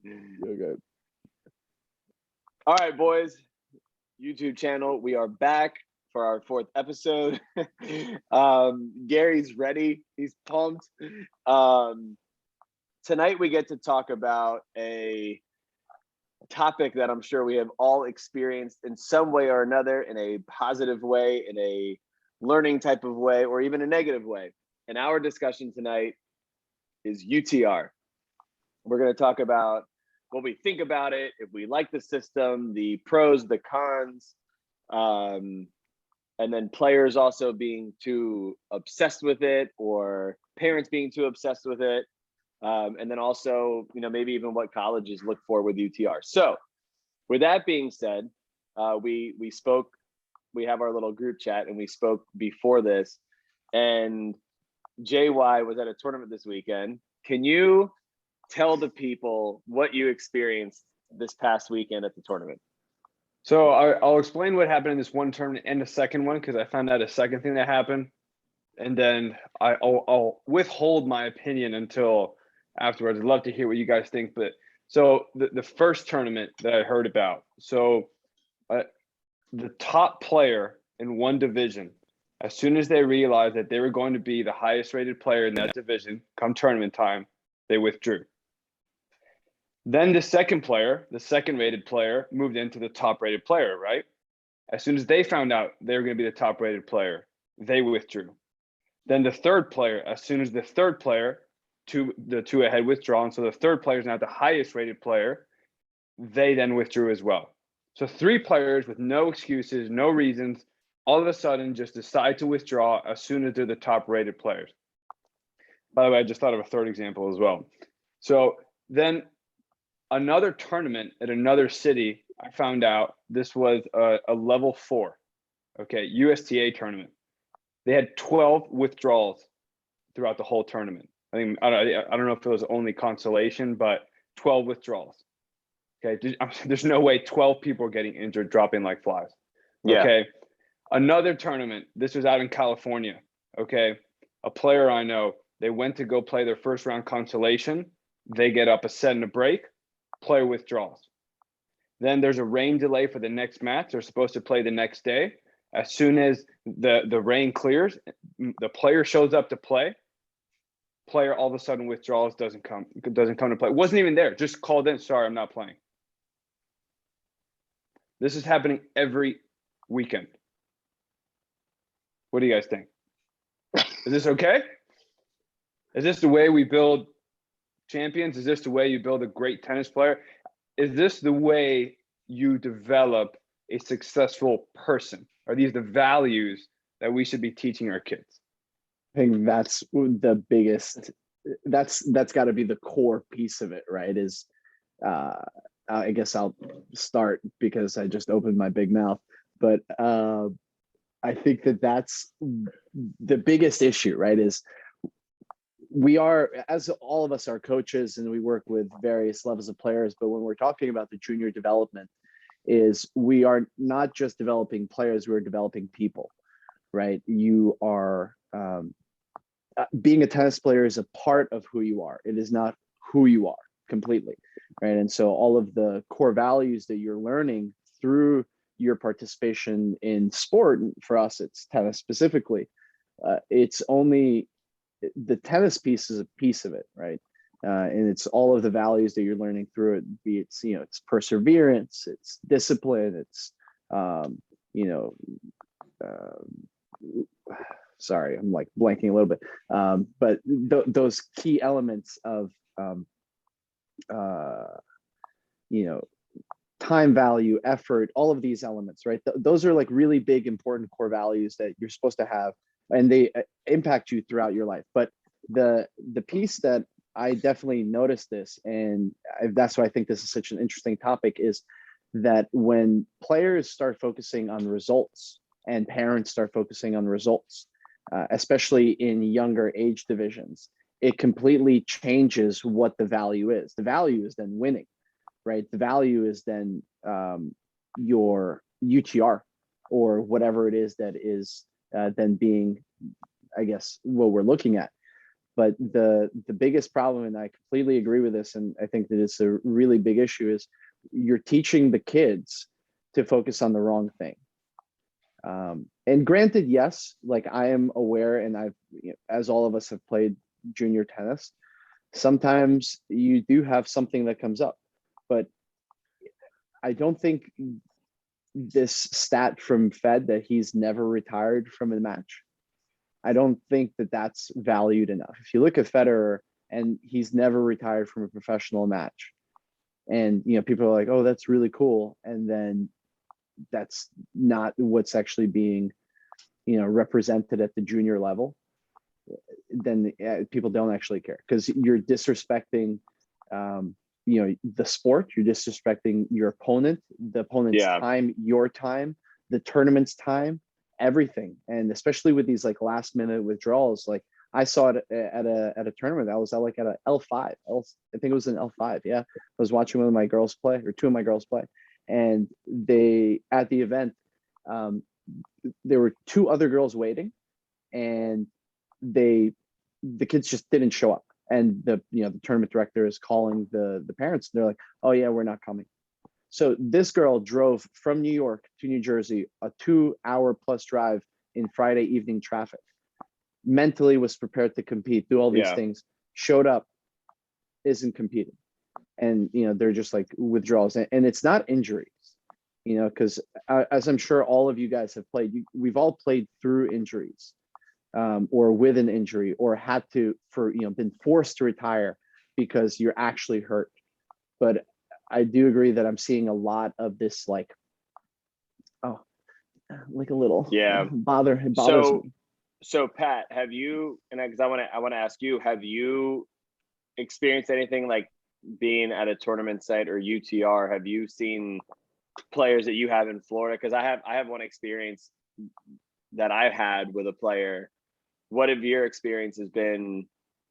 Okay. All right, boys. YouTube channel. We are back for our fourth episode. Gary's ready. He's pumped. Um, Tonight we get to talk about a topic that I'm sure we have all experienced in some way or another, in a positive way, in a learning type of way, or even a negative way. And our discussion tonight is UTR. We're going to talk about what we think about it, if we like the system, the pros, the cons, and then players also being too obsessed with it, or parents being too obsessed with it. And then also, maybe even what colleges look for with UTR. So with that being said, we spoke, we have our little group chat, and we spoke before this, and JY was at a tournament this weekend. Can you tell the people what you experienced this past weekend at the tournament? So I'll explain what happened in this one tournament and the second one, because I found out a second thing that happened, and then I'll withhold my opinion until afterwards. I'd love to hear what you guys think. But so the first tournament that I heard about, so the top player in one division, as soon as they realized that they were going to be the highest rated player in that division come tournament time, they withdrew. Then the second player, the second rated player, moved into the top rated player, right? As soon as they found out they were going to be the top rated player, they withdrew. Then the third player, as soon as the third player, the two ahead withdrawn, so the third player is now the highest rated player, they then withdrew as well. So three players with no excuses, no reasons, all of a sudden just decide to withdraw as soon as they're the top rated players. By the way, I just thought of a third example as well. So then another tournament at another city, I found out this was a level 4, okay, USTA tournament. They had 12 withdrawals throughout the whole tournament. I don't know if it was only consolation, but 12 withdrawals. Okay, there's no way 12 people are getting injured, dropping like flies. Okay, another tournament. This was out in California. Okay, a player I know, they went to go play their first round consolation. They get up a set and a break. Player withdraws. Then there's a rain delay for the next match. They're supposed to play the next day. As soon as the rain clears, the player shows up to play. Player all of a sudden withdraws, doesn't come to play. Wasn't even there. Just called in. Sorry, I'm not playing. This is happening every weekend. What do you guys think? Is this okay? Is this the way we build champions? Is this the way you build a great tennis player? Is this the way you develop a successful person? Are these the values that we should be teaching our kids? I think that's the biggest, that's got to be the core piece of it, right? Is I guess I'll start because I just opened my big mouth, but I think that's the biggest issue, right? Is we are, as all of us are coaches and we work with various levels of players, but when we're talking about the junior development, is we are not just developing players, we're developing people, right? You are, being a tennis player is a part of who you are. It is not who you are completely, right? And so all of the core values that you're learning through your participation in sport, for us, it's tennis specifically, it's only, the tennis piece is a piece of it, right? And it's all of the values that you're learning through it, be it, it's perseverance, it's discipline, it's, sorry, I'm like blanking a little bit, but those key elements of, time value, effort, all of these elements, right? Those are like really big, important core values that you're supposed to have, and they impact you throughout your life. But the piece that I definitely noticed this, and that's why I think this is such an interesting topic, is that when players start focusing on results and parents start focusing on results, especially in younger age divisions, it completely changes what the value is. The value is then winning, right? The value is then your UTR or whatever it is that is then being, I guess, what we're looking at. But the biggest problem, and I completely agree with this, and I think that it's a really big issue, is you're teaching the kids to focus on the wrong thing. And granted, yes, like I am aware, and I've, as all of us have played junior tennis, sometimes you do have something that comes up, but I don't think this stat from Fed that he's never retired from a match, I don't think that that's valued enough. If you look at Federer, and he's never retired from a professional match, and people are like, oh, that's really cool, and then that's not what's actually being represented at the junior level, then people don't actually care, because you're disrespecting the sport, you're disrespecting your opponent, the opponent's time, your time, the tournament's time, everything. And especially with these like last minute withdrawals, like I saw it at a tournament. I was at like at a L5. I think it was an L5. Yeah. I was watching one of my girls play, or two of my girls play. And they, at the event, there were two other girls waiting, and the kids just didn't show up. And the tournament director is calling the parents. They're like, oh yeah, we're not coming. So this girl drove from New York to New Jersey, a 2-hour plus drive in Friday evening traffic, mentally was prepared to compete, do all these things, showed up, isn't competing. And, they're just like withdrawals. And it's not injuries, because as I'm sure all of you guys have played, we've all played through injuries, or with an injury, or had to, been forced to retire because you're actually hurt. But I do agree that I'm seeing a lot of this, like a little bothers me. So Pat, have you, and because I want to ask you, have you experienced anything like being at a tournament site or UTR? Have you seen players that you have in Florida? Because I have one experience that I've had with a player. What have your experiences been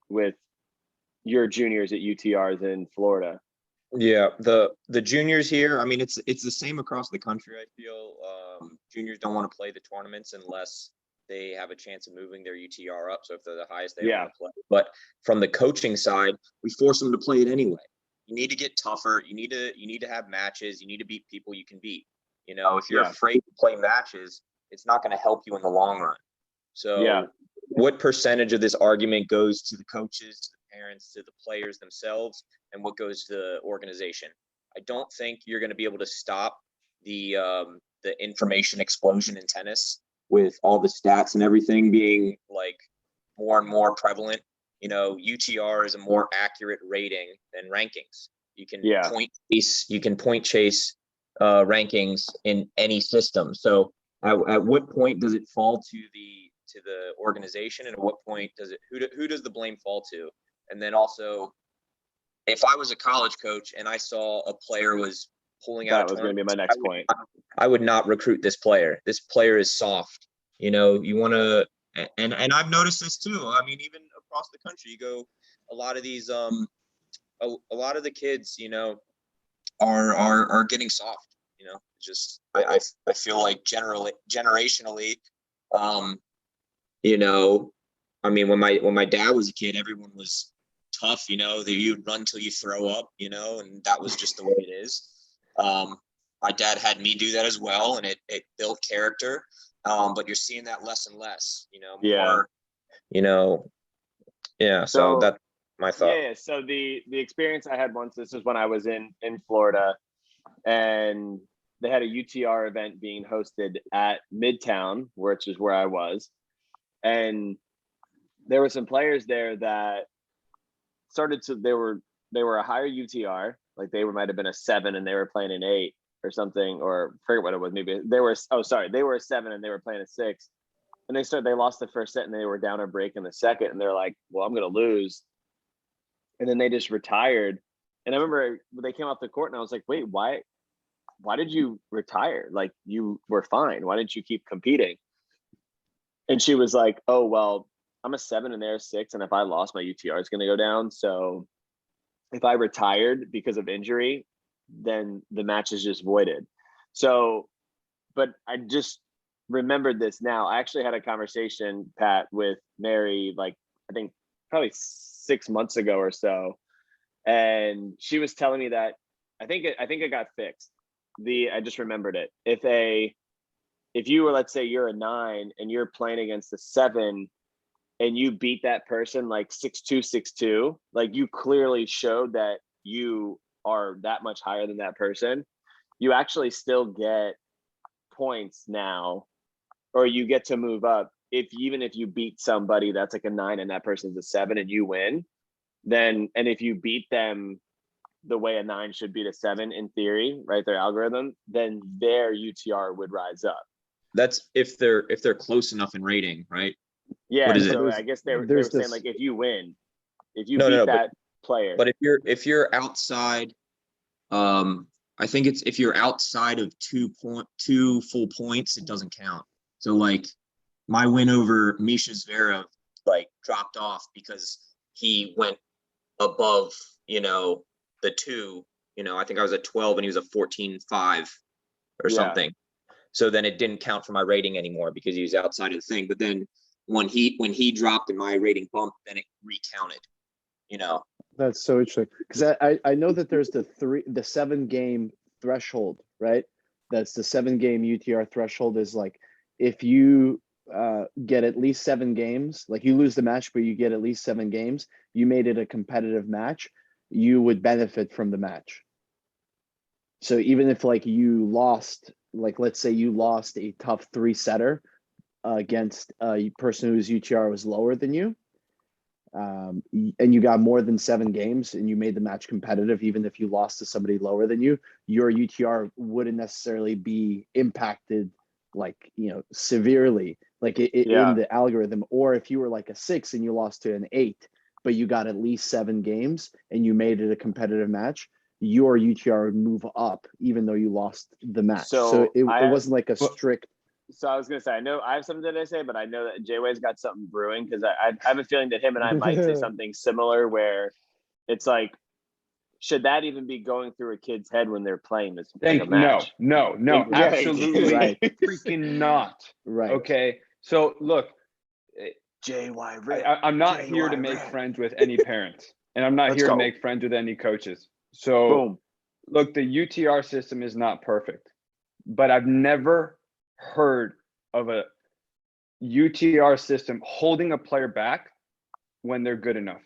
with your juniors at UTRs in Florida? Yeah, the juniors here, I mean, it's the same across the country. I feel juniors don't want to play the tournaments unless they have a chance of moving their UTR up. So if they're the highest, they want to play. But from the coaching side, we force them to play it anyway. You need to get tougher. You need to have matches. You need to beat people you can beat. If you're afraid to play matches, it's not going to help you in the long run. So what percentage of this argument goes to the coaches, to the parents, to the players themselves, and what goes to the organization? I don't think you're going to be able to stop the information explosion in tennis with all the stats and everything being like more and more prevalent. UTR is a more accurate rating than rankings. You can point chase rankings in any system. So at what point does it fall to the organization, and at what point does it who does the blame fall to? And then also, if I was a college coach and I saw a player was pulling out, that was going to be my next point. I would not recruit this player. This player is soft. You want to, and I've noticed this too. I mean, even across the country, you go, a lot of these, a lot of the kids, are getting soft. Just I feel like generationally, I mean, when my dad was a kid, everyone was tough, that you'd run till you throw up, and that was just the way it is. My dad had me do that as well, and it built character. But you're seeing that less and less, more, so that's my thought. Yeah. So the experience I had once, this is when I was in Florida, and they had a UTR event being hosted at Midtown, which is where I was. And there were some players there that they were a higher UTR, like they might have been a 7 and they were playing an 8 or something, or I forget what it was. Maybe they were a 7 and they were playing a 6. And they lost the first set and they were down a break in the second, and they're like, well, I'm going to lose. And then they just retired. And I remember when they came off the court and I was like, wait, why did you retire? Like, you were fine. Why didn't you keep competing? And she was like, oh, well, I'm a 7 and they're a 6. And if I lost, my UTR is going to go down. So if I retired because of injury, then the match is just voided. So, but I just remembered this now. I actually had a conversation, Pat, with Mary, like, I think probably 6 months ago or so, and she was telling me that I think it got fixed. I just remembered it. If you were, let's say you're a 9 and you're playing against a 7 and you beat that person like 6-2, 6-2, like you clearly showed that you are that much higher than that person, you actually still get points now, or you get to move up even if you beat somebody that's like a 9 and that person's a 7 and you win, then, and if you beat them the way a 9 should beat a 7 in theory, right, their algorithm, then their UTR would rise up. That's if they're close enough in rating, right? Yeah, What is so it? I guess they were There's saying this- like if you win, if you No, beat no, that player. But if you're outside, I think it's if you're outside of 2 full points, it doesn't count. So like my win over Misha Zverev like dropped off because he went above, the 2. I think I was at 12 and he was a 14.5 or Yeah. something. So then it didn't count for my rating anymore because he was outside of the thing. But then when he dropped and my rating bumped, then it recounted. That's so interesting because I know that there's the 7-game threshold, right? That's the 7-game UTR threshold is like if you get at least 7 games, like you lose the match, but you get at least 7 games, you made it a competitive match, you would benefit from the match. So even if like you lost, like let's say you lost a tough 3-setter against a person whose UTR was lower than you, and you got more than 7 games and you made the match competitive, even if you lost to somebody lower than you, your UTR wouldn't necessarily be impacted like, severely, like in the algorithm. Or if you were like a 6 and you lost to an 8, but you got at least 7 games and you made it a competitive match, your UTR would move up, even though you lost the match. So it wasn't like a strict. So I was gonna say, I know I have something to say, but I know that Jay-Way's got something brewing because I have a feeling that him and I might say something similar where it's like, should that even be going through a kid's head when they're playing this like a match? No, absolutely Right. freaking not. Right. Okay, so look, JY, I'm not here to make friends with any parents, and I'm not Let's here go. to make friends with any coaches. So Boom. look, the UTR system is not perfect, but I've never heard of a UTR system holding a player back when they're good enough.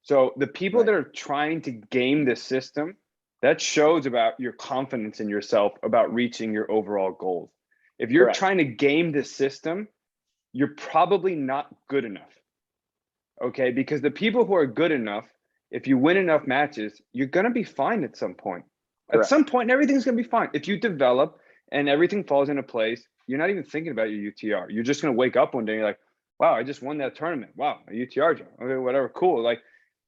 So the people that are trying to game the system, that shows about your confidence in yourself about reaching your overall goals. If you're trying to game the system, you're probably not good enough. Okay, because the people who are good enough, if you win enough matches, you're going to be fine at some point. At some point, everything's going to be fine. If you develop and everything falls into place, you're not even thinking about your UTR. You're just going to wake up one day and you're like, wow, I just won that tournament. Wow, a UTR job. Okay, whatever, cool. Like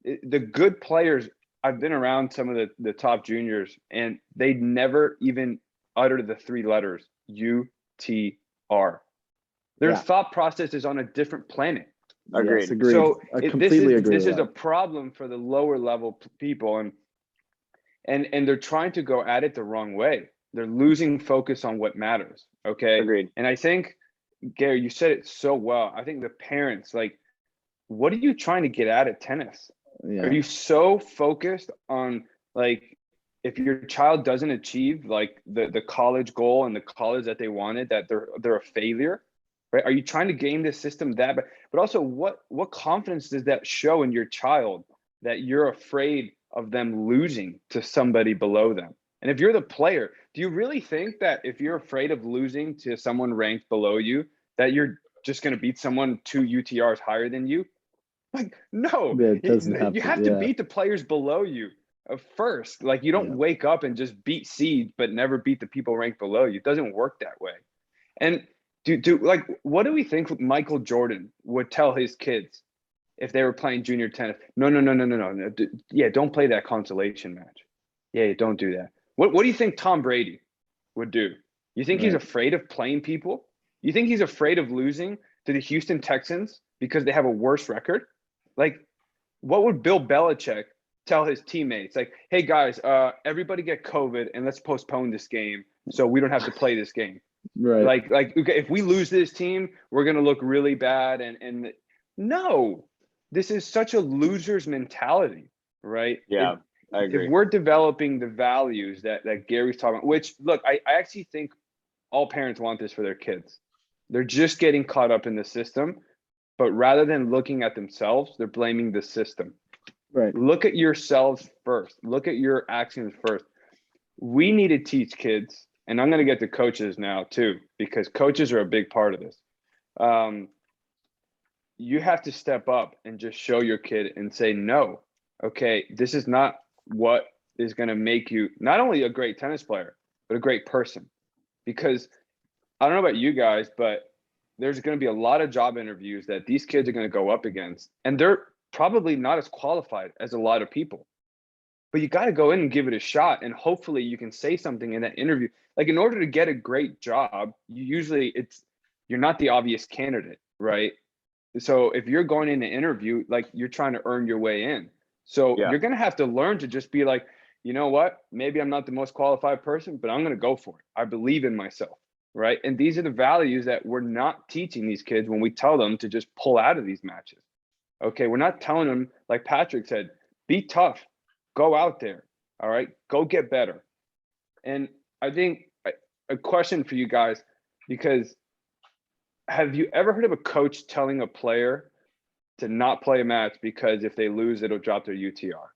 the good players, I've been around some of the top juniors and they never even uttered the 3 letters UTR. Their thought process is on a different planet. Agreed. Yes, agreed. So I completely agree. This is a problem for the lower level people, and they're trying to go at it the wrong way. They're losing focus on what matters. Okay. Agreed. And I think, Gary, you said it so well. I think the parents, like, what are you trying to get at tennis? Yeah. Are you so focused on like if your child doesn't achieve like the college goal and the college that they wanted, that they're a failure? Right? Are you trying to game the system that? But also, what confidence does that show in your child that you're afraid of them losing to somebody below them? And if you're the player, do you really think that if you're afraid of losing to someone ranked below you, that you're just going to beat someone 2 UTRs higher than you? Like, no, It doesn't happen. You have to beat the players below you first. Like, you don't wake up and just beat seeds, but never beat the people ranked below you. It doesn't work that way. And like, what do we think Michael Jordan would tell his kids if they were playing junior tennis? No. Yeah, don't play that consolation match. Yeah, don't do that. What do you think Tom Brady would do? You think he's afraid of playing people? You think he's afraid of losing to the Houston Texans because they have a worse record? Like, what would Bill Belichick tell his teammates? Like, hey guys, everybody get COVID and let's postpone this game so we don't have to play this game. Right. Like okay, if we lose this team, we're gonna look really bad. And no, this is such a loser's mentality, right? Yeah, I If agree. we're developing the values that Gary's talking about, which look, I actually think all parents want this for their kids. They're just getting caught up in the system, but rather than looking at themselves, they're blaming the system. Right. Look at yourselves first. Look at your actions first. We need to teach kids, and I'm going to get to coaches now too, because coaches are a big part of this. You have to step up and just show your kid and say, no, okay, this is not what is going to make you not only a great tennis player, but a great person. Because I don't know about you guys, but there's going to be a lot of job interviews that these kids are going to go up against, and they're probably not as qualified as a lot of people. But you got to go in and give it a shot, and hopefully you can say something in that interview. Like, in order to get a great job, you're not the obvious candidate, right? So if you're going in to interview, like, you're trying to earn your way in. So Yeah. you're going to have to learn to just be like, you know what? Maybe I'm not the most qualified person, but I'm going to go for it. I believe in myself, right? And these are the values that we're not teaching these kids when we tell them to just pull out of these matches. Okay, we're not telling them, like Patrick said, be tough, go out there, all right? Go get better. And I think a question for you guys, because have you ever heard of a coach telling a player to not play a match because if they lose, it'll drop their UTR?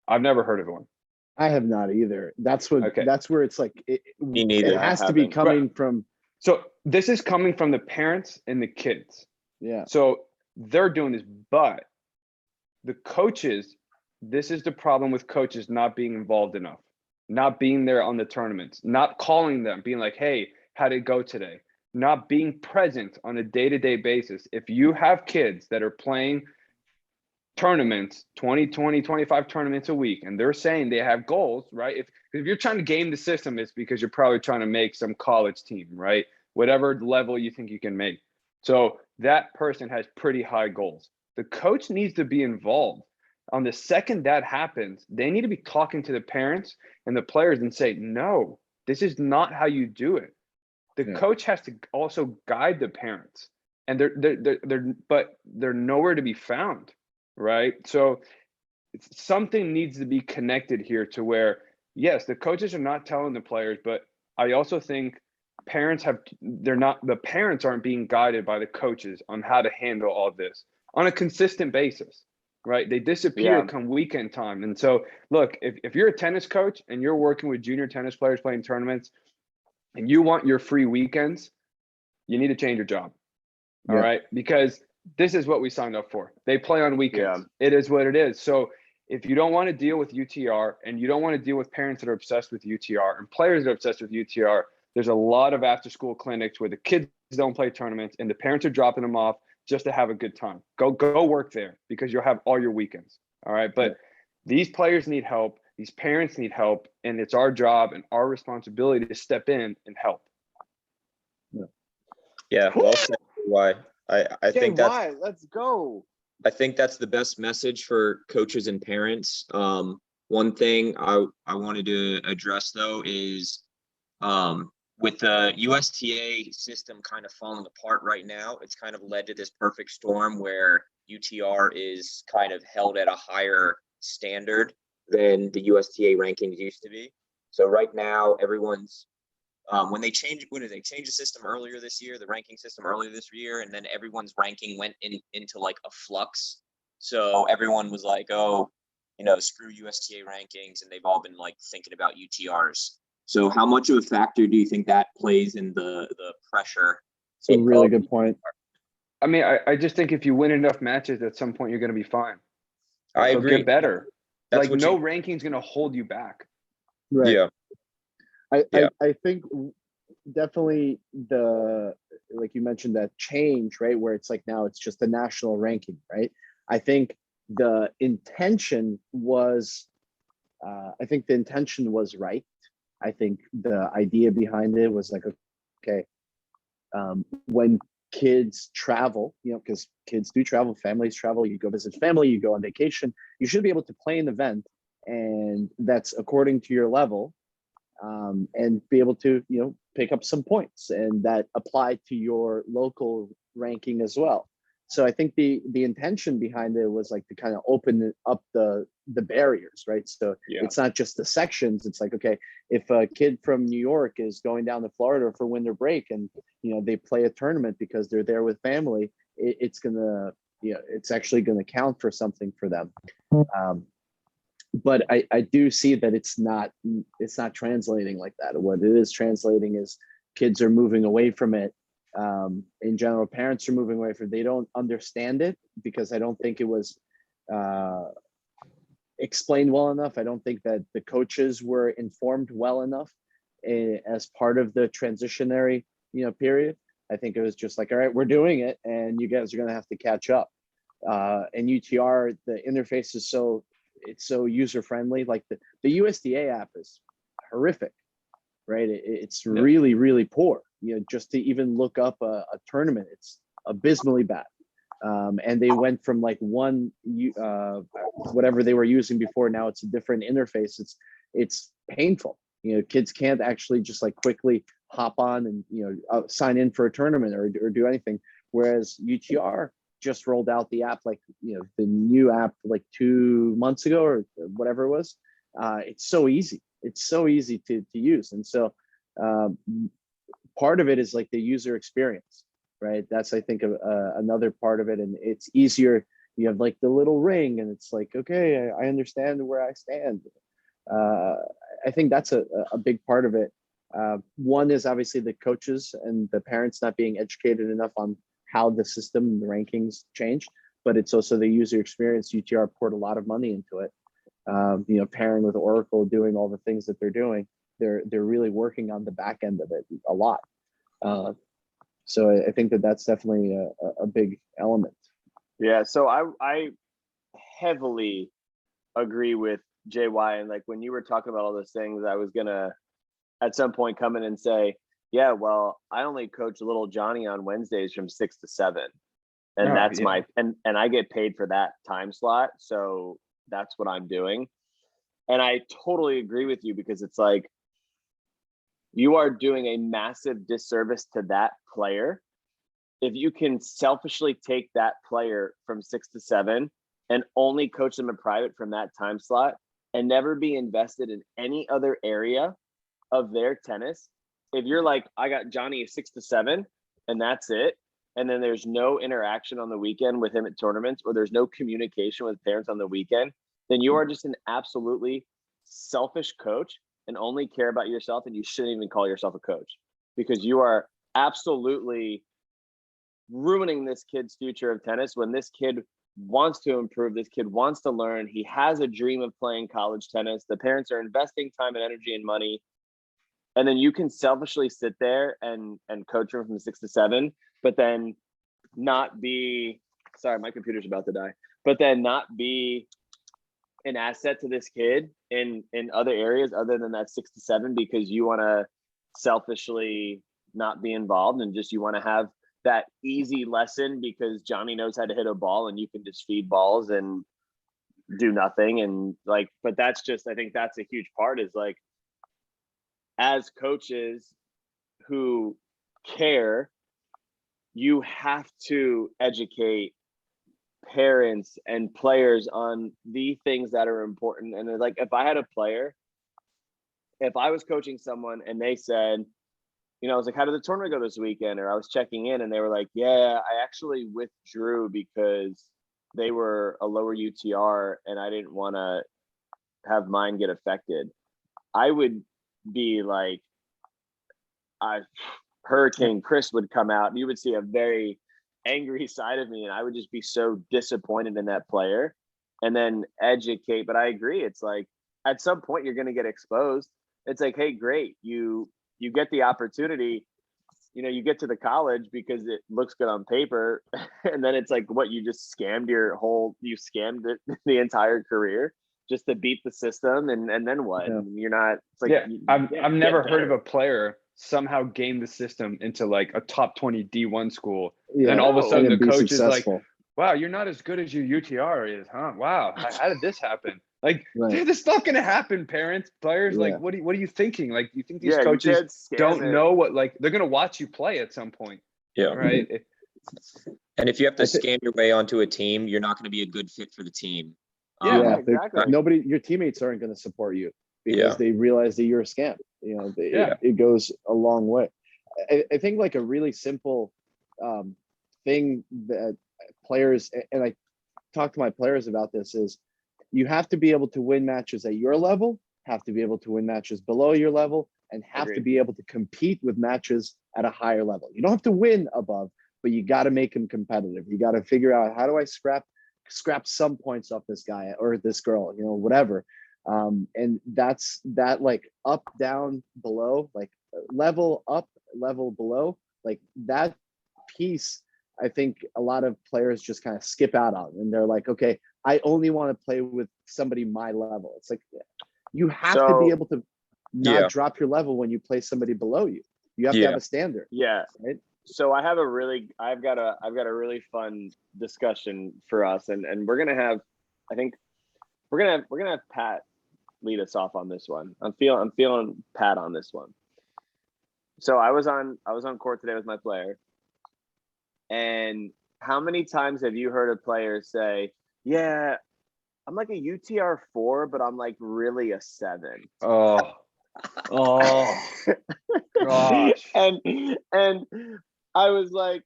I've never heard of one. I have not either. That's what. Okay. That's where it's like Me neither. it has to be coming from. So this is coming from the parents and the kids. Yeah. So they're doing this, but the coaches, this is the problem with coaches not being involved enough, not being there on the tournaments, not calling them, being like, hey, how'd it go today? Not being present on a day-to-day basis. If you have kids that are playing tournaments, 25 tournaments a week, and they're saying they have goals, right? If you're trying to game the system, it's because you're probably trying to make some college team, right? Whatever level you think you can make. So that person has pretty high goals. The coach needs to be involved. On the second that happens, they need to be talking to the parents and the players and say, no, this is not how you do it. The coach has to also guide the parents, and they're nowhere to be found, right? So something needs to be connected here to where, yes, the coaches are not telling the players, but I also think the parents aren't being guided by the coaches on how to handle all this on a consistent basis, right? They disappear come weekend time. And so look, if you're a tennis coach and you're working with junior tennis players playing tournaments, and you want your free weekends, you need to change your job. All right. Because this is what we signed up for. They play on weekends. It is what it is. So if you don't want to deal with UTR and you don't want to deal with parents that are obsessed with UTR and players that are obsessed with UTR, there's a lot of after school clinics where the kids don't play tournaments and the parents are dropping them off just to have a good time. Go work there because you'll have all your weekends. All right. But these players need help. These parents need help, and it's our job and our responsibility to step in and help. Yeah, well said. Why? I think that's why? Let's go. I think that's the best message for coaches and parents. One thing I wanted to address though is with the USTA system kind of falling apart right now, it's kind of led to this perfect storm where UTR is kind of held at a higher standard than the USTA rankings used to be. So right now, everyone's when they changed the system earlier this year, the ranking system earlier this year, and then everyone's ranking went into like a flux. So everyone was like, oh, screw USTA rankings, and they've all been like thinking about UTRs. So how much of a factor do you think that plays in the pressure? It's a really good point. I mean, I just think if you win enough matches, at some point you're going to be fine. I agree. Get better. That's like no ranking's going to hold you back. Right. Yeah. I think definitely like you mentioned, that change, right? Where it's like now it's just a national ranking, right? I think the intention was right. I think the idea behind it was like, okay, when kids travel, because kids do travel, families travel, you go visit family, you go on vacation, you should be able to play an event, and that's according to your level, and be able to, pick up some points, and that apply to your local ranking as well. So I think the intention behind it was like to kind of open up the barriers, right? So it's not just the sections. It's like, okay, if a kid from New York is going down to Florida for winter break and they play a tournament because they're there with family, it's gonna it's actually gonna count for something for them. But I do see that it's not translating like that. What it is translating is kids are moving away from it. In general, parents are moving away from it. They don't understand it because I don't think it was explained well enough. I don't think that the coaches were informed well enough as part of the transitionary period. I think it was just like, all right, we're doing it and you guys are going to have to catch up. And UTR, the interface is so user friendly. Like the USDA app is horrific, right? It's really, really poor. Just to even look up a tournament, it's abysmally bad. And they went from like one whatever they were using before, now it's a different interface. It's painful. Kids can't actually just like quickly hop on and sign in for a tournament or do anything. Whereas UTR just rolled out the app, like the new app like 2 months ago or whatever it was. It's so easy. It's so easy to use, and so part of it is like the user experience, right? That's I think another part of it, and it's easier. You have like the little ring, and it's like, okay, I understand where I stand. I think that's a big part of it. One is obviously the coaches and the parents not being educated enough on how the system and the rankings change, but it's also the user experience. UTR poured a lot of money into it. Pairing with Oracle, doing all the things that they're doing, they're really working on the back end of it a lot. So I think that's definitely a big element. Yeah, so I heavily agree with JY, and like when you were talking about all those things, I was gonna at some point come in and say, yeah, well, I only coach little Johnny on Wednesdays from 6 to 7, and that's my and I get paid for that time slot, so that's what I'm doing. And I totally agree with you, because it's like you are doing a massive disservice to that player if you can selfishly take that player from 6 to 7 and only coach them in private from that time slot and never be invested in any other area of their tennis. If you're like, I got Johnny 6 to 7 and that's it, and then there's no interaction on the weekend with him at tournaments, or there's no communication with parents on the weekend, then you are just an absolutely selfish coach and only care about yourself, and you shouldn't even call yourself a coach, because you are absolutely ruining this kid's future of tennis when this kid wants to improve, this kid wants to learn, he has a dream of playing college tennis, the parents are investing time and energy and money, and then you can selfishly sit there and coach him from 6 to 7, but then not be, sorry, my computer's about to die, but then not be an asset to this kid in other areas other than that 6 to 7, because you want to selfishly not be involved and just you want to have that easy lesson because Johnny knows how to hit a ball and you can just feed balls and do nothing. And like, but that's just, I think that's a huge part, is like, as coaches who care, you have to educate parents and players on the things that are important. And like, if I had a player, if I was coaching someone and they said, I was like, how did the tournament go this weekend? Or I was checking in and they were like, yeah, I actually withdrew because they were a lower UTR and I didn't want to have mine get affected. I would be like, Hurricane Chris would come out and you would see a very angry side of me, and I would just be so disappointed in that player, and then educate. But I agree, it's like at some point you're going to get exposed. It's like, hey, great, you get the opportunity, you get to the college because it looks good on paper, and then it's like, what, you just scammed you scammed it the entire career just to beat the system, and then what? Yeah. You're not, it's like, I've never heard of a player somehow game the system into like a top 20 D1 school. Yeah, and all of a sudden the coach successful. is like, wow, you're not as good as your UTR is, huh? Wow, how did this happen? Like, dude, this is not gonna happen, parents, players. Yeah. Like, what are you thinking? Like, you think these coaches don't know what, like, they're gonna watch you play at some point. Yeah. Right. And if you have to I thi- scam your way onto a team, you're not going to be a good fit for the team. Yeah, Yeah, exactly. nobody, your teammates aren't going to support you because Yeah. they realize that you're a scam. It goes a long way. I think like a really simple thing that players, and I talk to my players about this, is you have to be able to win matches at your level, have to be able to win matches below your level, and have to Agreed. be able to compete with matches at a higher level. You don't have to win above, but you got to make them competitive. You got to figure out, how do I scrap some points off this guy or this girl, whatever. And that's that, like up, down, below, like level up, level below, like that piece. I think a lot of players just kind of skip out on, and they're like, okay, I only want to play with somebody my level. It's like, you have to be able to not drop your level when you play somebody below you. You have to have a standard. Yeah. Right. So I've got a really fun discussion for us, and we're gonna have, I think we're gonna have Pat lead us off on this one. I'm feeling Pat on this one. So I was on court today with my player, and how many times have you heard a player say, "Yeah, I'm like a UTR 4, but I'm like really a 7." Oh gosh. And I was like,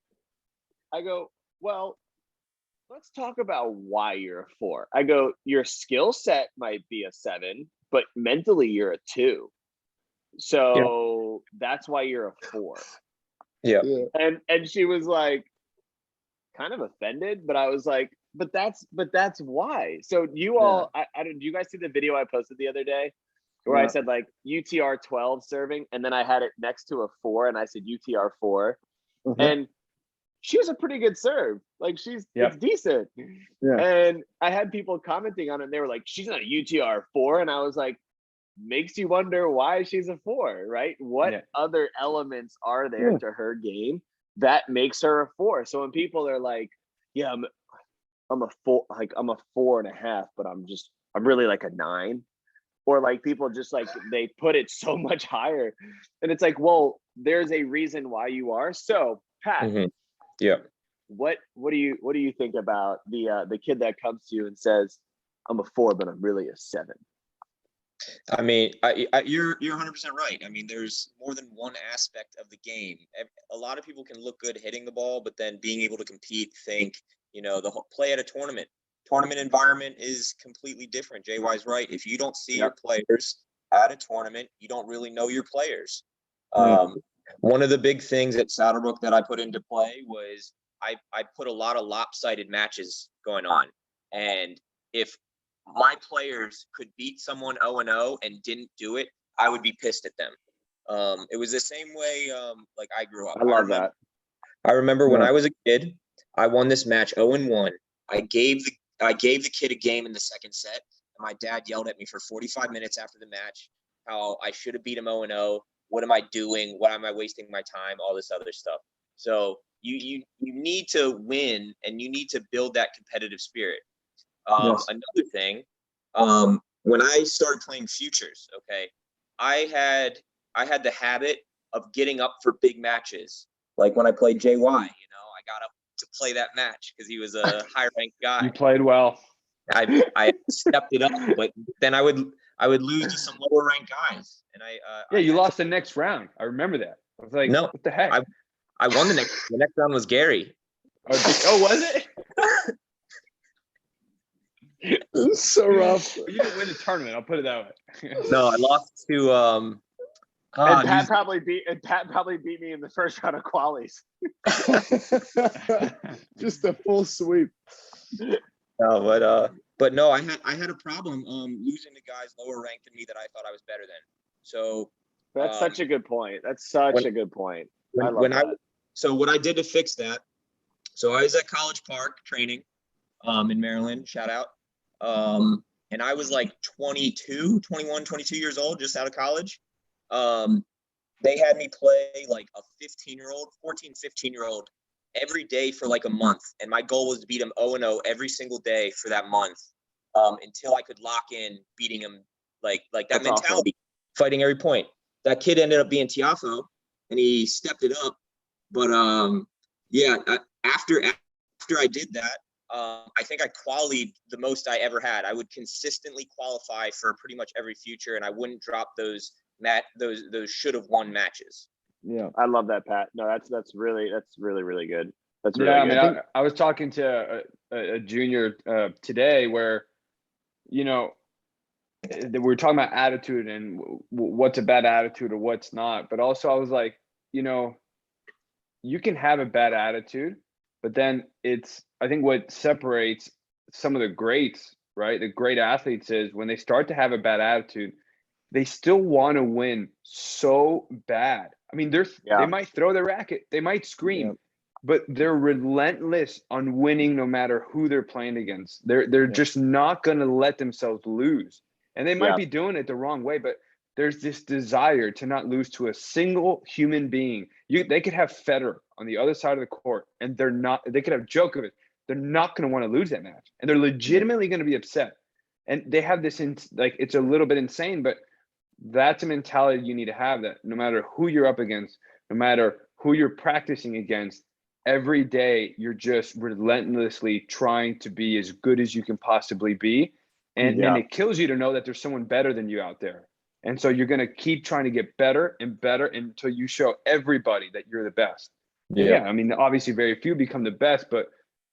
I go, well, let's talk about why you're a 4. I go, your skill set might be a 7, but mentally you're a 2. So that's why you're a 4. Yeah. And she was like, kind of offended, but I was like, but that's why. So you all, I don't, do you guys see the video I posted the other day where I said like UTR 12 serving, and then I had it next to a 4, and I said UTR 4, and she was a pretty good serve. Like it's decent. Yeah. And I had people commenting on it, and they were like, she's not a UTR 4, and I was like, makes you wonder why she's a 4, right? What other elements are there to her game that makes her a 4? So when people are like, yeah, I'm a 4, like I'm a 4.5, but I'm really like a 9. Or like people just like, they put it so much higher, and it's like, well, there's a reason why you are. So Pat, what do you think about the kid that comes to you and says, I'm a 4, but I'm really a 7? I mean, you're 100% right. I mean, there's more than one aspect of the game. A lot of people can look good hitting the ball, but then being able to compete, think, the whole play at a tournament environment is completely different. JY's right. If you don't see your players at a tournament, you don't really know your players. One of the big things at Saddlebrook that I put into play was I put a lot of lopsided matches going on. And if my players could beat someone 0-0 and didn't do it, I would be pissed at them. It was the same way like I grew up. I love that. I remember when I was a kid, I won this match 0-1. I gave the kid a game in the second set, and my dad yelled at me for 45 minutes after the match how I should have beat him 0-0. What am I doing? Why am I wasting my time? All this other stuff. So you need to win, and you need to build that competitive spirit. Another thing, when I started playing futures, I had the habit of getting up for big matches. Like when I played JY, I got up to play that match because he was a high ranked guy. You played well. I stepped it up, but then I would lose to some lower ranked guys, and you lost the next round. I remember that. I was like, no, what the heck? I won the next round was Gary. Oh, was it? It's so rough. You didn't win the tournament. I'll put it that way. No, I lost to and Pat probably beat me in the first round of qualies. Just a full sweep. No, but no, I had a problem losing to guys lower ranked than me that I thought I was better than. So that's such a good point. That's such a good point. So what I did to fix that, so I was at College Park training in Maryland, shout out. And I was like 21, 22 years old, just out of college. They had me play like a 14, 15-year-old every day for like a month. And my goal was to beat him 0-0 every single day for that month until I could lock in beating him like that. That's mentality, awesome. Fighting every point. That kid ended up being Tiafo, and he stepped it up. But after after I did that, I think I qualied the most I ever had. I would consistently qualify for pretty much every future, and I wouldn't drop those should have won matches. Yeah. I love that, Pat. No, that's really really good. That's really Yeah, I good. mean, I was talking to a junior today where, you know, we're talking about attitude and what's a bad attitude or what's not. But also I was like, you know, you can have a bad attitude, but then I think what separates some of the greats, right? The great athletes is when they start to have a bad attitude, they still want to win so bad. I mean, they might throw their racket, they might scream, but they're relentless on winning no matter who they're playing against. They're just not going to let themselves lose. And they might be doing it the wrong way, but there's this desire to not lose to a single human being. They could have Federer on the other side of the court, and they could have Djokovic. They're not going to want to lose that match. And they're legitimately going to be upset. And they have this, it's a little bit insane, but that's a mentality you need to have, that no matter who you're up against, no matter who you're practicing against, every day you're just relentlessly trying to be as good as you can possibly be. And it kills you to know that there's someone better than you out there. And so you're going to keep trying to get better and better until you show everybody that you're the best. Yeah. I mean, obviously very few become the best, but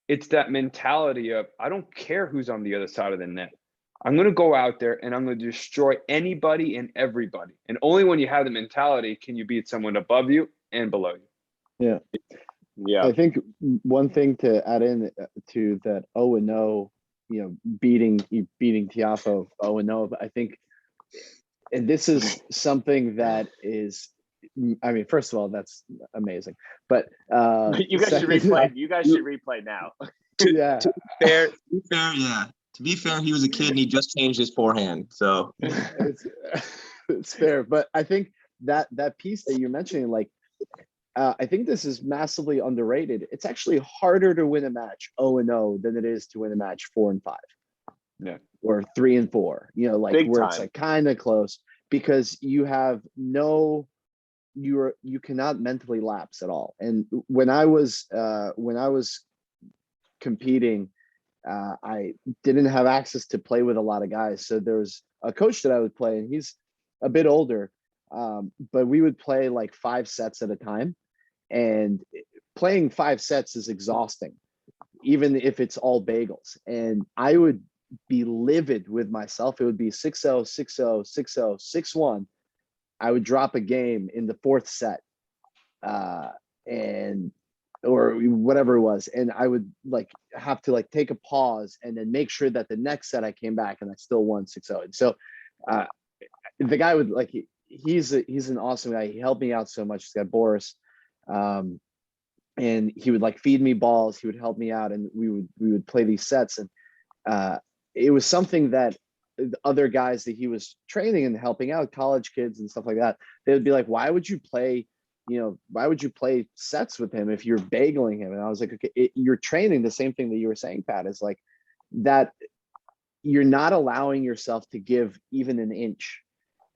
it's that mentality of, I don't care who's on the other side of the net. I'm going to go out there and I'm going to destroy anybody and everybody. And only when you have the mentality can you beat someone above you and below you. Yeah. Yeah. I think one thing to add in to that 0-0, you know, beating Tiafoe 0-0, I think, and this is something that is, I mean, first of all, that's amazing, but you guys should replay. You guys should replay now. Yeah. To be fair, he was a kid and he just changed his forehand. So it's fair. But I think that piece that you're mentioning, like, I think this is massively underrated. It's actually harder to win a match 0-0 than it is to win a match 4-5. Yeah. Or 3-4, you know, like Big where time. it's like kind of close, because you cannot mentally lapse at all. And when I was competing, I didn't have access to play with a lot of guys. So there was a coach that I would play, and he's a bit older, but we would play like 5 sets at a time. And playing 5 sets is exhausting, even if it's all bagels. And I would be livid with myself. It would be 6-0, 6-0, 6-0, 6-1. I would drop a game in the 4th set, or whatever it was, and I would like have to like take a pause and then make sure that the next set I came back and I still won 6-0. And so the guy would like, he's an awesome guy. He helped me out so much. This guy Boris, and he would like feed me balls. He would help me out, and we would play these sets. And it was something that the other guys that he was training and helping out, college kids and stuff like that, they would be like, why would you play sets with him if you're bageling him? And I was like, okay, you're training the same thing that you were saying, Pat, is like that you're not allowing yourself to give even an inch.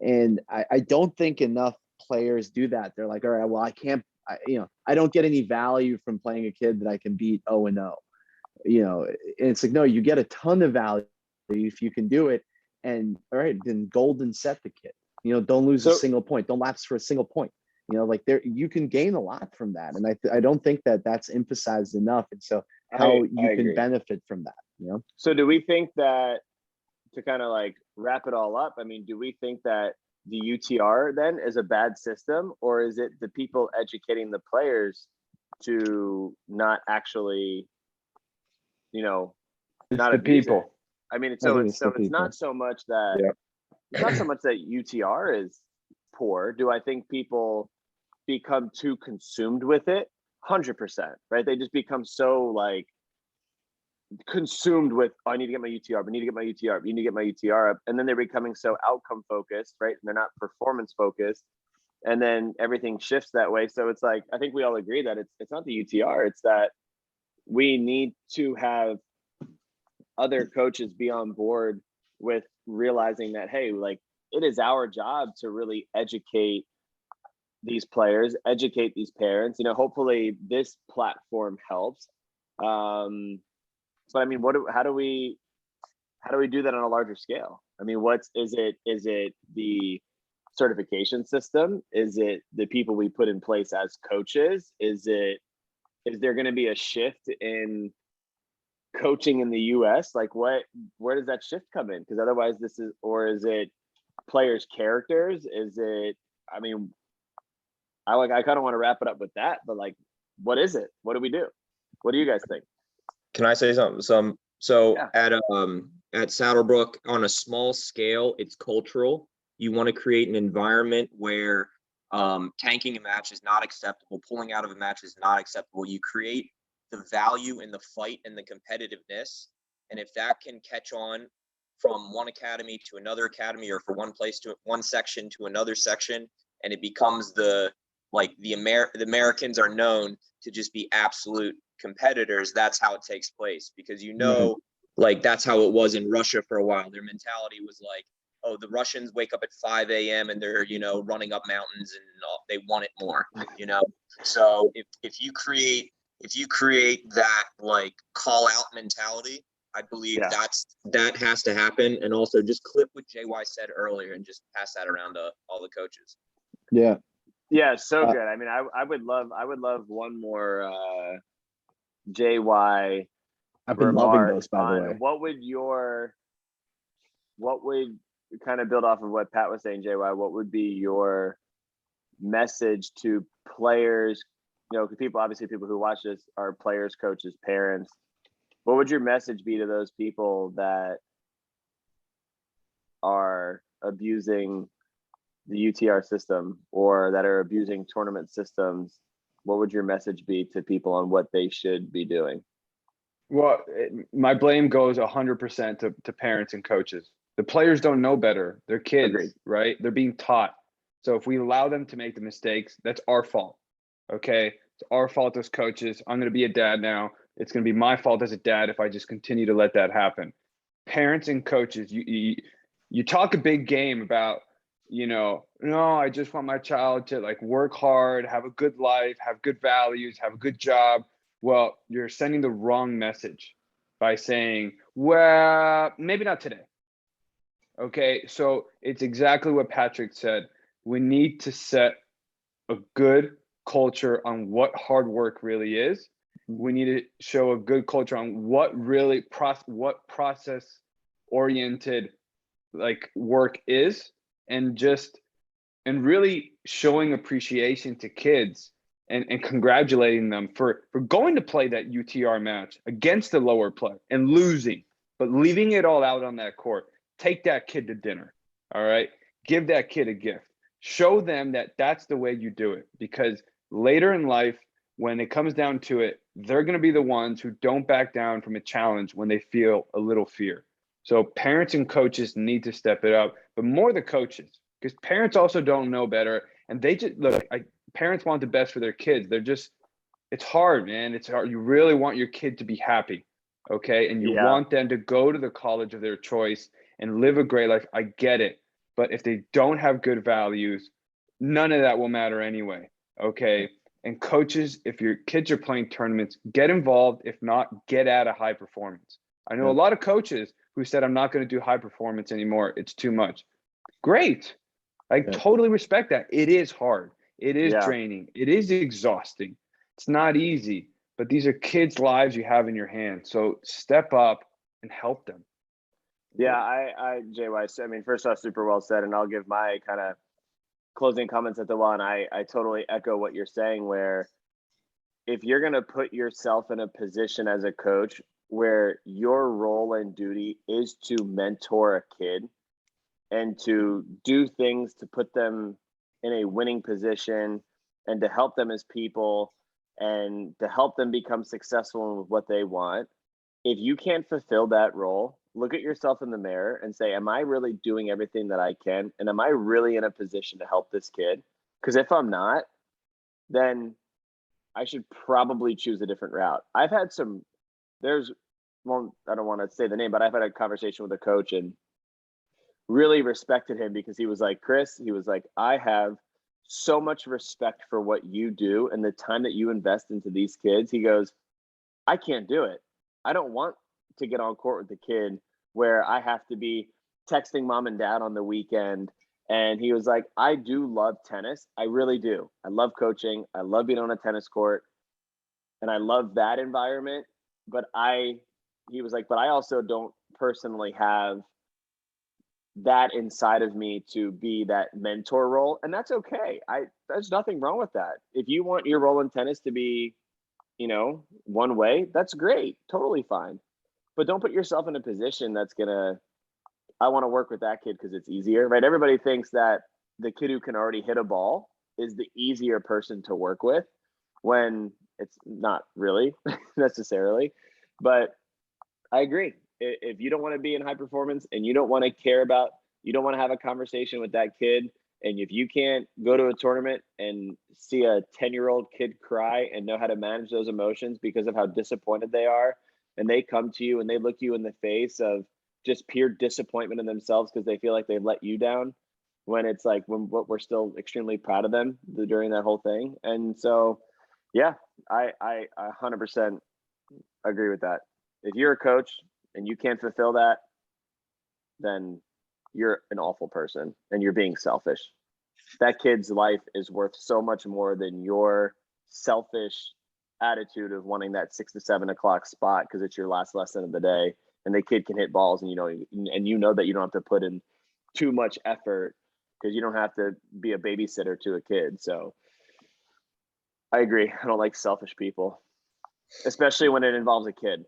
And I don't think enough players do that. They're like, all right, well, I don't get any value from playing a kid that I can beat 0-0. You know, and it's like, no, you get a ton of value if you can do it. And all right, then golden set the kid. You know, don't lose a single point. Don't lapse for a single point. You know, like you can gain a lot from that. And I don't think that that's emphasized enough. And so how you can benefit from that, you know? So do we think that, to kind of like wrap it all up, I mean, do we think that the UTR then is a bad system, or is it the people educating the players to not actually, you know, not the people. It? I mean, it's not so much that it's not so much that UTR is poor. Do I think people become too consumed with it? 100%, right? They just become so like consumed with, oh, I need to get my UTR, but need to get my UTR, but you need to get my UTR up. And then they're becoming so outcome focused, right? And they're not performance focused. And then everything shifts that way. So it's like, I think we all agree that it's not the UTR, it's that we need to have other coaches be on board with realizing that, hey, like it is our job to really educate these players, educate these parents. You know, hopefully this platform helps. But I mean, how do we do that on a larger scale? I mean, is it the certification system? Is it the people we put in place as coaches? Is there going to be a shift in coaching in the US? Like where does that shift come in? Because otherwise is it players' characters? Is it, I mean, I kind of want to wrap it up with that, but like, what is it? What do we do? What do you guys think? Can I say something? So Yeah. at Saddlebrook, on a small scale, it's cultural. You want to create an environment where tanking a match is not acceptable, pulling out of a match is not acceptable. You create the value in the fight and the competitiveness. And if that can catch on from one academy to another academy, or for one place to one section to another section, and it becomes the Americans are known to just be absolute competitors, that's how it takes place. Because like that's how it was in Russia for a while. Their mentality was like, oh, the Russians wake up at 5 a.m. and they're, running up mountains and they want it more, So if you create that like call out mentality, I believe that has to happen. And also just clip what JY said earlier and just pass that around to all the coaches. Yeah. Yeah, so good. I mean, I would love one more JY. I've been loving those, by the way. What would kind of build off of what Pat was saying, JY? What would be your message to players? Because people who watch this are players, coaches, parents. What would your message be to those people that are abusing the UTR system or that are abusing tournament systems? What would your message be to people on what they should be doing? Well, my blame goes 100% to parents and coaches. The players don't know better. They're kids, Agreed. right? They're being taught. So if we allow them to make the mistakes, that's our fault. Okay. It's our fault as coaches. I'm going to be a dad now. It's going to be my fault as a dad if I just continue to let that happen. Parents and coaches, you talk a big game about, no, I just want my child to like work hard, have a good life, have good values, have a good job. Well, you're sending the wrong message by saying, well, maybe not today. Okay, so it's exactly what Patrick said. We need to set a good culture on what hard work really is. We need to show a good culture on what really process oriented like work is, and really showing appreciation to kids and congratulating them for going to play that UTR match against the lower player and losing, but leaving it all out on that court. Take that kid to dinner. All right. Give that kid a gift. Show them that that's the way you do it, because later in life, when it comes down to it, they're going to be the ones who don't back down from a challenge when they feel a little fear. So parents and coaches need to step it up, but more the coaches, because parents also don't know better. And they just parents want the best for their kids. It's hard, man. It's hard. You really want your kid to be happy. Okay. And you want them to go to the college of their choice and live a great life. I get it. But if they don't have good values, none of that will matter anyway. Okay. And coaches, if your kids are playing tournaments, get involved. If not, get out of high performance. I know a lot of coaches who said, I'm not going to do high performance anymore. It's too much. Great. I totally respect that. It is hard. It is draining. It is exhausting. It's not easy, but these are kids' lives you have in your hands. So step up and help them. Yeah, JY, I mean, first off, super well said, and I'll give my kind of closing comments at the one. I totally echo what you're saying, where if you're going to put yourself in a position as a coach where your role and duty is to mentor a kid and to do things to put them in a winning position and to help them as people and to help them become successful with what they want, if you can't fulfill that role, look at yourself in the mirror and say, am I really doing everything that I can? And am I really in a position to help this kid? Because if I'm not, then I should probably choose a different route. I don't want to say the name, but I've had a conversation with a coach and really respected him because he was like, Chris, I have so much respect for what you do and the time that you invest into these kids. He goes, I can't do it. I don't want to get on court with the kid where I have to be texting mom and dad on the weekend. And he was like, I do love tennis. I really do. I love coaching. I love being on a tennis court. And I love that environment. But he was like, but I also don't personally have that inside of me to be that mentor role. And that's okay. There's nothing wrong with that. If you want your role in tennis to be, one way, that's great. Totally fine. But don't put yourself in a position that's I want to work with that kid because it's easier, right? Everybody thinks that the kid who can already hit a ball is the easier person to work with, when it's not really necessarily. But I agree. If you don't want to be in high performance and you don't want to have a conversation with that kid, and if you can't go to a tournament and see a 10-year-old kid cry and know how to manage those emotions because of how disappointed they are, and they come to you and they look you in the face of just pure disappointment in themselves because they feel like they've let you down, when it's like, when what we're still extremely proud of them during that whole thing. And so, yeah, I 100% agree with that. If you're a coach and you can't fulfill that, then you're an awful person and you're being selfish. That kid's life is worth so much more than your selfish attitude of wanting that 6 to 7 o'clock spot because it's your last lesson of the day, and the kid can hit balls, and you know that you don't have to put in too much effort because you don't have to be a babysitter to a kid. So I agree. I don't like selfish people, especially when it involves a kid,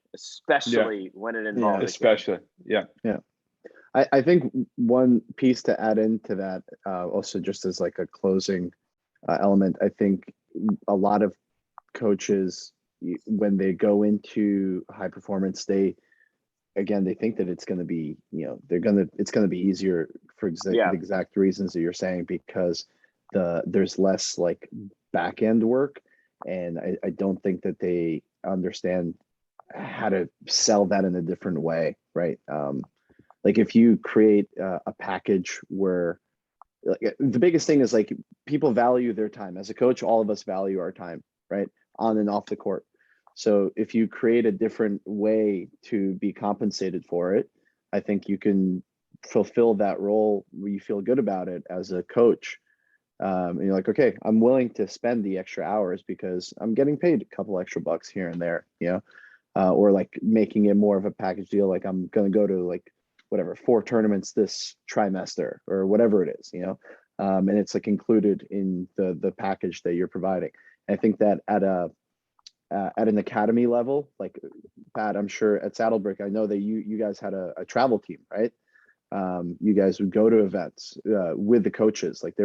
when it involves a especially kid. yeah. I think one piece to add into that, also just as like a closing element, I think a lot of coaches, when they go into high performance, they think that it's going to be, it's going to be easier for the exact reasons that you're saying, because there's less like back end work. And I don't think that they understand how to sell that in a different way. Right. Like if you create a package where, like, the biggest thing is like people value their time. As a coach, all of us value our time, right? On and off the court. So if you create a different way to be compensated for it, I think you can fulfill that role where you feel good about it as a coach. And you're like, okay, I'm willing to spend the extra hours because I'm getting paid a couple extra bucks here and there, or like making it more of a package deal. Like I'm going to go to like whatever 4 tournaments this trimester or whatever it is, and it's like included in the package that you're providing. And I think that at an academy level, like Pat, I'm sure at Saddlebrick, I know that you guys had a travel team, right? You guys would go to events with the coaches. Like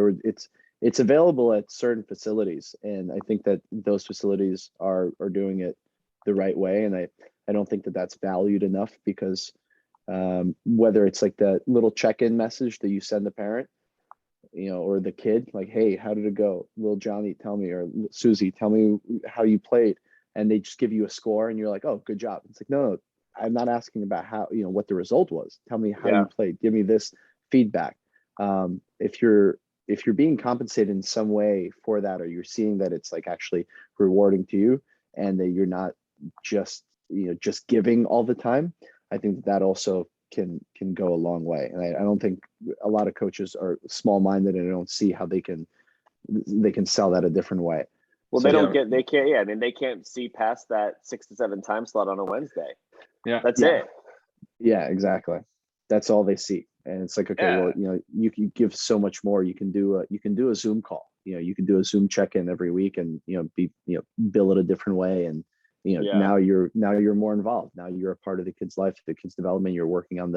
it's available at certain facilities, and I think that those facilities are doing it the right way. And I don't think that that's valued enough, because whether it's like that little check-in message that you send the parent, or the kid, like, hey, how did it go? Little Johnny, tell me, or Susie, tell me how you played. And they just give you a score and you're like, oh, good job. It's like, no, I'm not asking about how, what the result was. Tell me how you played. Give me this feedback. If you're being compensated in some way for that, or you're seeing that it's like actually rewarding to you, and that you're not just giving all the time, I think that also can go a long way. And I don't think a lot of coaches are small-minded and don't see how they can sell that a different way. Well, they can't see past that 6 to 7 time slot on a Wednesday. Yeah. That's it. Yeah, exactly. That's all they see. And it's like, okay, well, you can give so much more. You can do a Zoom call, you can do a Zoom check-in every week, and, bill it a different way. And, now you're more involved. Now you're a part of the kid's life, the kid's development. You're working on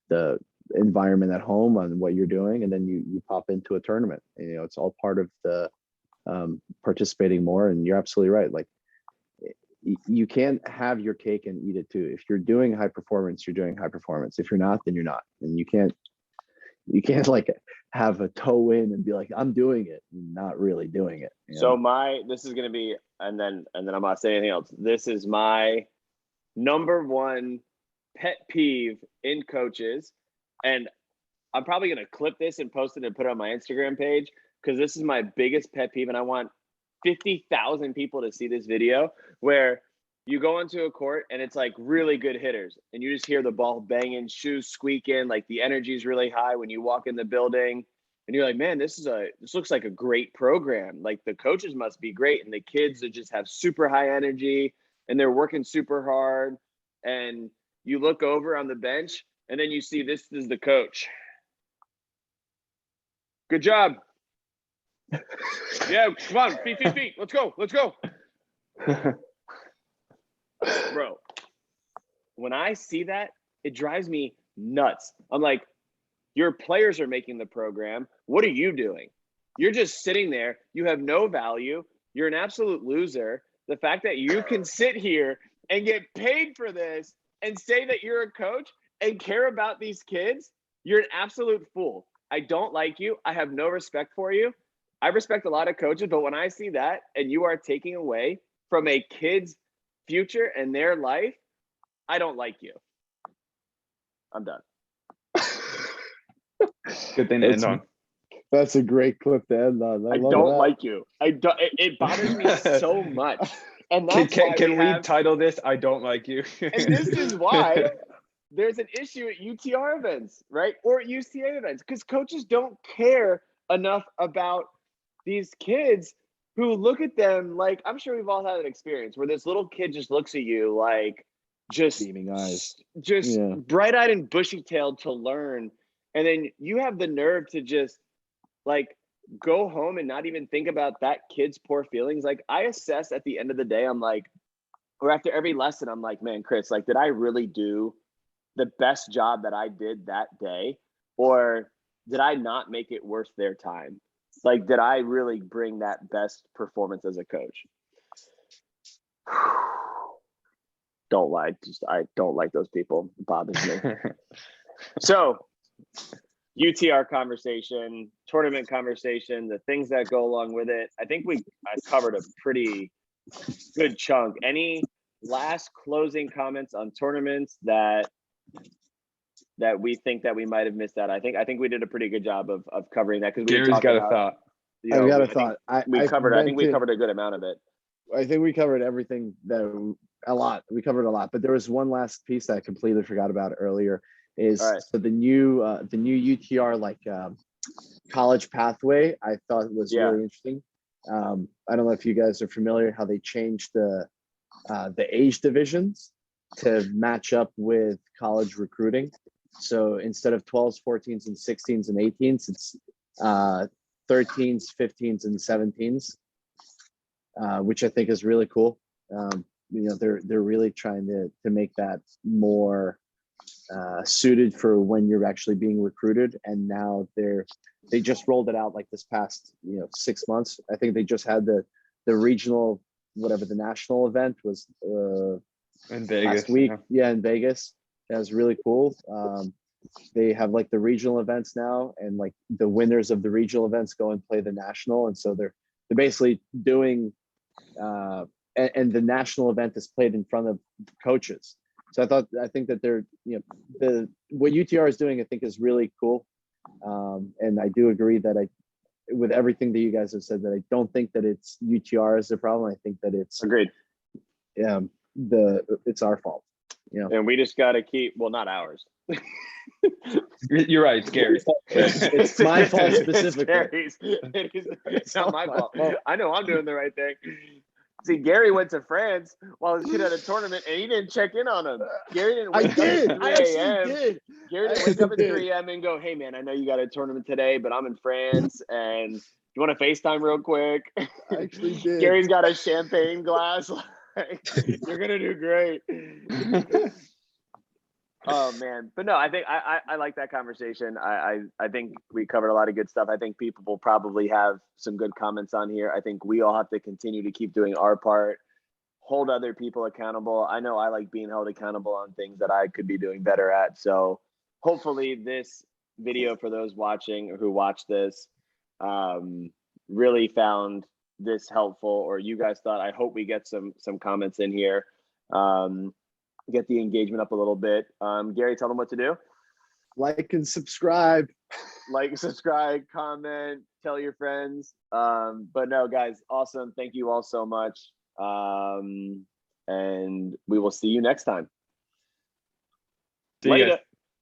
the environment at home, on what you're doing. And then you pop into a tournament, and, it's all part of the participating more. And you're absolutely right. Like, you can't have your cake and eat it too. If you're doing high performance, you're doing high performance. If you're not, then you're not. And you can't like have a toe in and be like, I'm doing it, and not really doing it. So this is going to be, and then I'm not saying anything else. This is my number one pet peeve in coaches. And I'm probably going to clip this and post it and put it on my Instagram page, because this is my biggest pet peeve. And I want 50,000 people to see this video, where you go into a court and it's like really good hitters, and you just hear the ball banging, shoes squeaking, like the energy is really high when you walk in the building, and you're like, man, this looks like a great program. Like the coaches must be great, and the kids that just have super high energy and they're working super hard. And you look over on the bench, and then you see this is the coach. Good job. Yeah, come on, feet. Let's go. Bro, when I see that, it drives me nuts. I'm like, your players are making the program. What are you doing? You're just sitting there. You have no value. You're an absolute loser. The fact that you can sit here and get paid for this and say that you're a coach and care about these kids, you're an absolute fool. I don't like you. I have no respect for you. I respect a lot of coaches, but when I see that and you are taking away from a kid's future and their life, I don't like you. I'm done. Good thing to end on. That's a great clip to end on. I don't like you. I don't. It bothers me so much. And that's Can we have, title this "I Don't Like You"? and this is why there's an issue at UTR events, right, or at UCA events, because coaches don't care enough about these kids who look at them like, I'm sure we've all had an experience where this little kid just looks at you like just beaming eyes, just bright-eyed and bushy-tailed to learn, and then you have the nerve to just like go home and not even think about that kid's poor feelings. Like I assess at the end of the day, I'm like, or after every lesson, I'm like, man, Chris, like, did I really do the best job that I did that day? Or did I not make it worth their time? Like, did I really bring that best performance as a coach? Don't lie. I don't like those people. It bothers me. So, UTR conversation, tournament conversation, the things that go along with it. I think I covered a pretty good chunk. Any last closing comments on tournaments that we think that we might have missed out? I think we did a pretty good job of covering that, because Gary's got a thought. I've got a thought. I think we covered a good amount of it. I think we covered everything a lot. We covered a lot, but there was one last piece that I completely forgot about earlier. So the new UTR college pathway, I thought was really interesting. I don't know if you guys are familiar how they changed the age divisions to match up with college recruiting. So instead of 12s, 14s, and 16s and 18s, it's 13s, 15s, and 17s, which I think is really cool. They're really trying to make that more suited for when you're actually being recruited. And now they just rolled it out like this past 6 months. I think they just had the regional, whatever the national event was in Vegas last week. In Vegas. That was really cool. They have like the regional events now, and like the winners of the regional events go and play the national. And so they're basically doing and the national event is played in front of coaches. So I think that they're, what UTR is doing, I think is really cool. And I do agree that with everything that you guys have said, that I don't think that it's UTR is the problem. I think that it's agreed. It's our fault. And we just got to keep, well, not ours. You're right, it's Gary's. It's my fault specifically. It's not my fault. I know I'm doing the right thing. See, Gary went to France while his kid had a tournament, and he didn't check in on him. Gary didn't wake up at 3 a.m. Gary didn't wake up at 3 a.m. and go, hey, man, I know you got a tournament today, but I'm in France, and you want to FaceTime real quick? I actually did. Gary's got a champagne glass. You're going to do great. Oh, man. But no, I think I like that conversation. I think we covered a lot of good stuff. I think people will probably have some good comments on here. I think we all have to continue to keep doing our part, hold other people accountable. I know I like being held accountable on things that I could be doing better at. So hopefully this video, for those watching or who watch this, really found this helpful, or you guys thought. I hope we get some comments in here. Get the engagement up a little bit. Gary, tell them what to do. Like and subscribe. Like, subscribe, comment, tell your friends. But no, guys, awesome. Thank you all so much. and we will see you next time. See ya. Later.